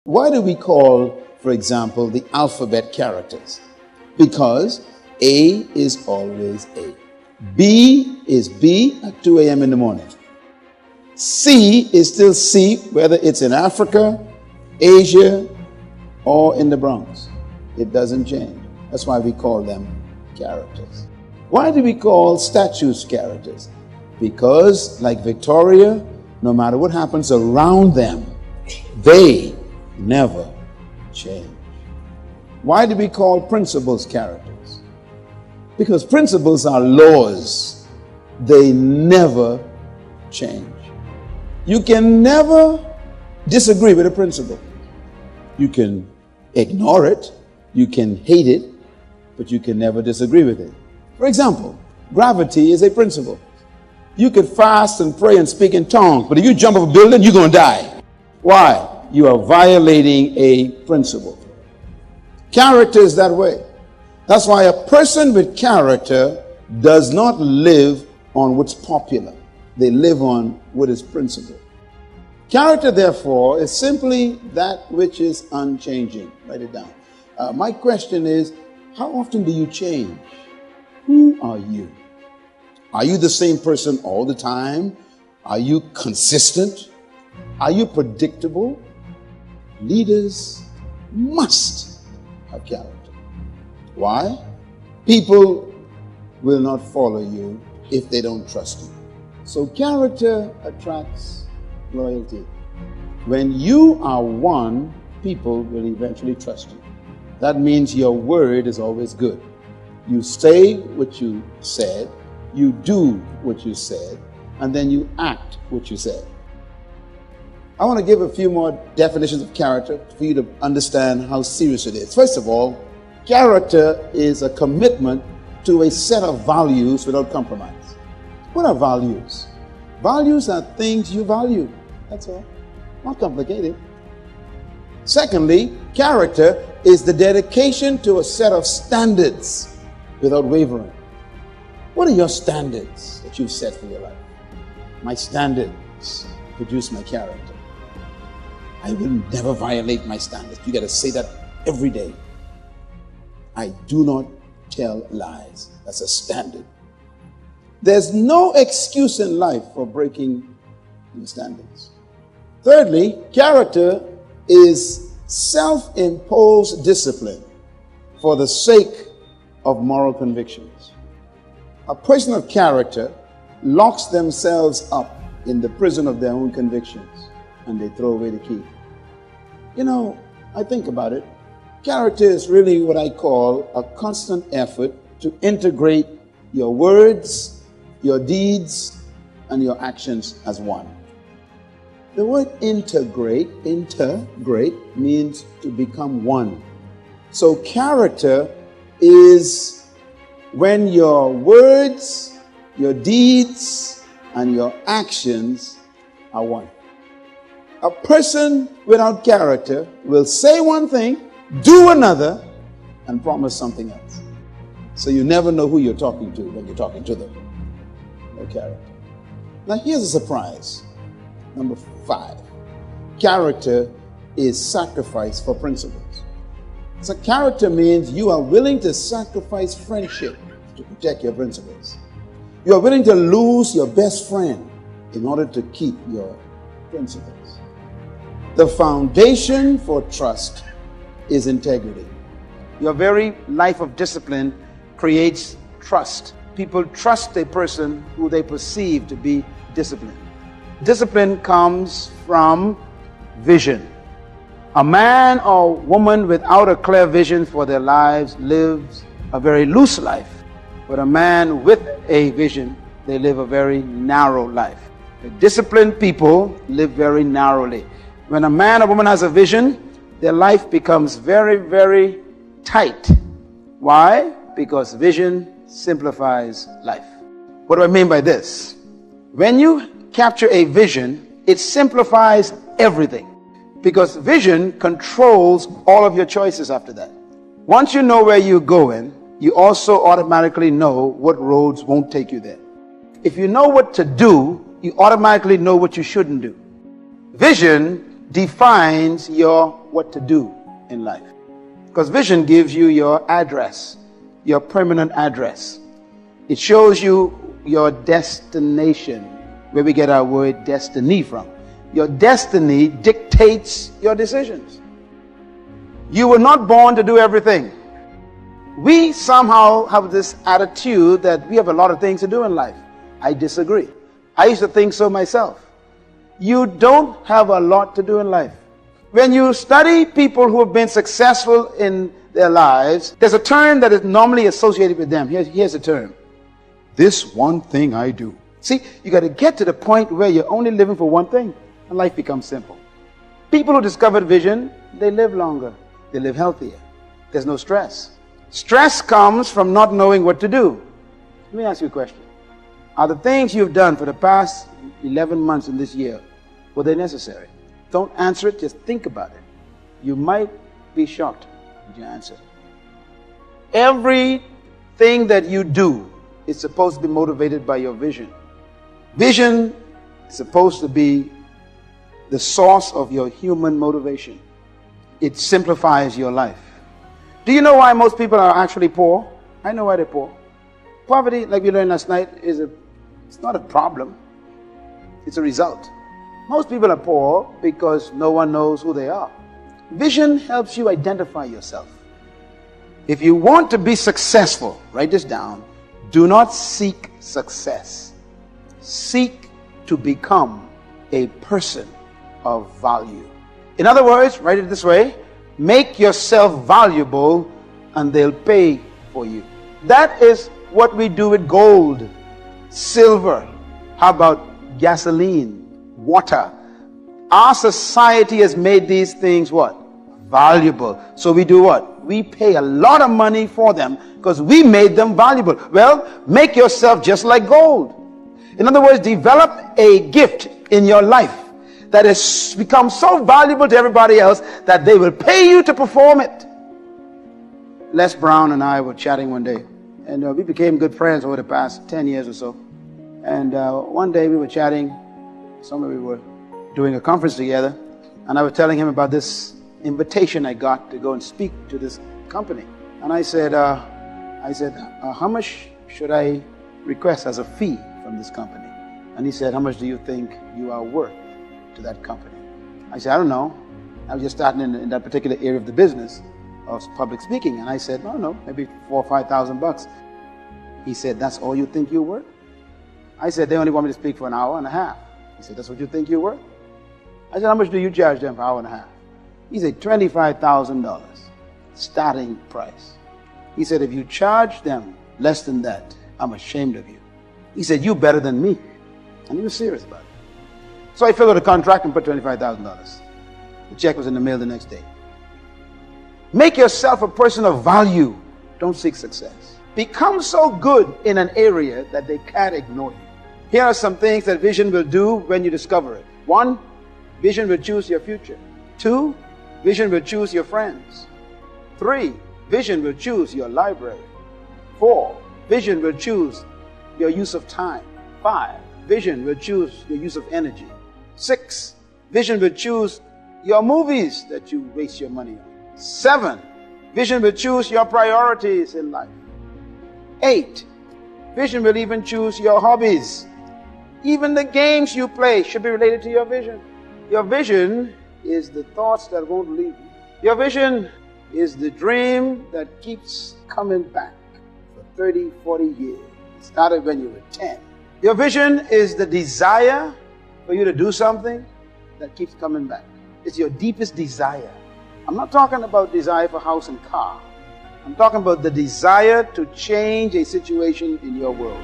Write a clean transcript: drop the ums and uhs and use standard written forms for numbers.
Why do we call, for example, the alphabet characters? Because A is always A. B is B at 2 a.m. in the morning. C is still C, whether it's in Africa, Asia, or in the Bronx. It doesn't change. That's why we call them characters. Why do we call statues characters? Because, like Victoria, no matter what happens around them, they never change. Why do we call principles characters? Because principles are laws. They never change. You can never disagree with a principle. You can ignore it, you can hate it, but you can never disagree with it. For example, gravity is a principle. You could fast and pray and speak in tongues, but if you jump off a building, you're going to die. Why? You are violating a principle. Character is that way. That's why a person with character does not live on what's popular. They live on what is principle. Character, therefore, is simply that which is unchanging. Write it down. My question is, how often do you change? Who are you? Are you the same person all the time? Are you consistent? Are you predictable? Leaders must have character. Why? People will not follow you if they don't trust you. So character attracts loyalty. When you are one, people will eventually trust you. That means your word is always good. You say what you said, you do what you said, and then you act what you said. I want to give a few more definitions of character for you to understand how serious it is. First of all, character is a commitment to a set of values without compromise. What are values? Values are things you value. That's all. Not complicated. Secondly, character is the dedication to a set of standards without wavering. What are your standards that you've set for your life? My standards produce my character. I will never violate my standards. You got to say that every day. I do not tell lies. That's a standard. There's no excuse in life for breaking your standards. Thirdly, character is self-imposed discipline for the sake of moral convictions. A person of character locks themselves up in the prison of their own convictions and they throw away the key. You know, I think about it. Character is really what I call a constant effort to integrate your words, your deeds, and your actions as one. The word integrate means to become one. So character is when your words, your deeds, and your actions are one. A person without character will say one thing, do another, and promise something else. So you never know who you're talking to when you're talking to them. No character. Now here's a surprise. Number 5. Character is sacrifice for principles. So character means you are willing to sacrifice friendship to protect your principles. You are willing to lose your best friend in order to keep your principles. The foundation for trust is integrity. Your very life of discipline creates trust. People trust a person who they perceive to be disciplined. Discipline comes from vision. A man or woman without a clear vision for their lives lives a very loose life. But a man with a vision, they live a very narrow life. The disciplined people live very narrowly. When a man or woman has a vision, their life becomes very, very tight. Why? Because vision simplifies life. What do I mean by this? When you capture a vision, it simplifies everything. Because vision controls all of your choices after that. Once you know where you're going, you also automatically know what roads won't take you there. If you know what to do, you automatically know what you shouldn't do. Vision defines your what to do in life. Because vision gives you your address, your permanent address. It shows you your destination, where we get our word destiny from. Your destiny dictates your decisions. You were not born to do everything. We somehow have this attitude that we have a lot of things to do in life. I disagree. I used to think so myself. You don't have a lot to do in life. When you study people who have been successful in their lives, there's a term that is normally associated with them. Here's the term. This one thing I do. See, you got to get to the point where you're only living for one thing, and life becomes simple. People who discovered vision, they live longer. They live healthier. There's no stress. Stress comes from not knowing what to do. Let me ask you a question. Are the things you've done for the past 11 months in this year, were they necessary? Don't answer it, just think about it. You might be shocked at your answer. Everything that you do is supposed to be motivated by your vision. Vision is supposed to be the source of your human motivation. It simplifies your life. Do you know why most people are actually poor? I know why they're poor. Poverty, like we learned last night, it's not a problem. It's a result. Most people are poor because no one knows who they are. Vision helps you identify yourself. If you want to be successful, write this down. Do not seek success. Seek to become a person of value. In other words, write it this way. Make yourself valuable and they'll pay for you. That is what we do with gold, silver. How about gasoline, water? Our society has made these things what? Valuable. So we do what? We pay a lot of money for them because we made them valuable. Well, make yourself just like gold. In other words, develop a gift in your life that has become so valuable to everybody else that they will pay you to perform it. Les Brown and I were chatting one day, and we became good friends over the past 10 years or so. And one day we were chatting, somewhere we were doing a conference together, and I was telling him about this invitation I got to go and speak to this company. And I said, how much should I request as a fee from this company? And he said, how much do you think you are worth to that company? I said, I don't know. I was just starting in that particular area of the business of public speaking. And I said, no, maybe $4,000 or $5,000. He said, that's all you think you're worth? I said, they only want me to speak for an hour and a half. He said, that's what you think you're worth? I said, how much do you charge them for an hour and a half? He said, $25,000 starting price. He said, if you charge them less than that, I'm ashamed of you. He said, you're better than me. And he was serious about it. So I filled out a contract and put $25,000. The check was in the mail the next day. Make yourself a person of value. Don't seek success. Become so good in an area that they can't ignore you. Here are some things that vision will do when you discover it. 1, vision will choose your future. 2, vision will choose your friends. 3, vision will choose your library. 4, vision will choose your use of time. 5, vision will choose your use of energy. 6, vision will choose your movies that you waste your money on. 7, vision will choose your priorities in life. 8, vision will even choose your hobbies. Even the games you play should be related to your vision. Your vision is the thoughts that won't leave you. Your vision is the dream that keeps coming back for 30, 40 years. It started when you were 10. Your vision is the desire for you to do something that keeps coming back. It's your deepest desire. I'm not talking about desire for house and car. I'm talking about the desire to change a situation in your world.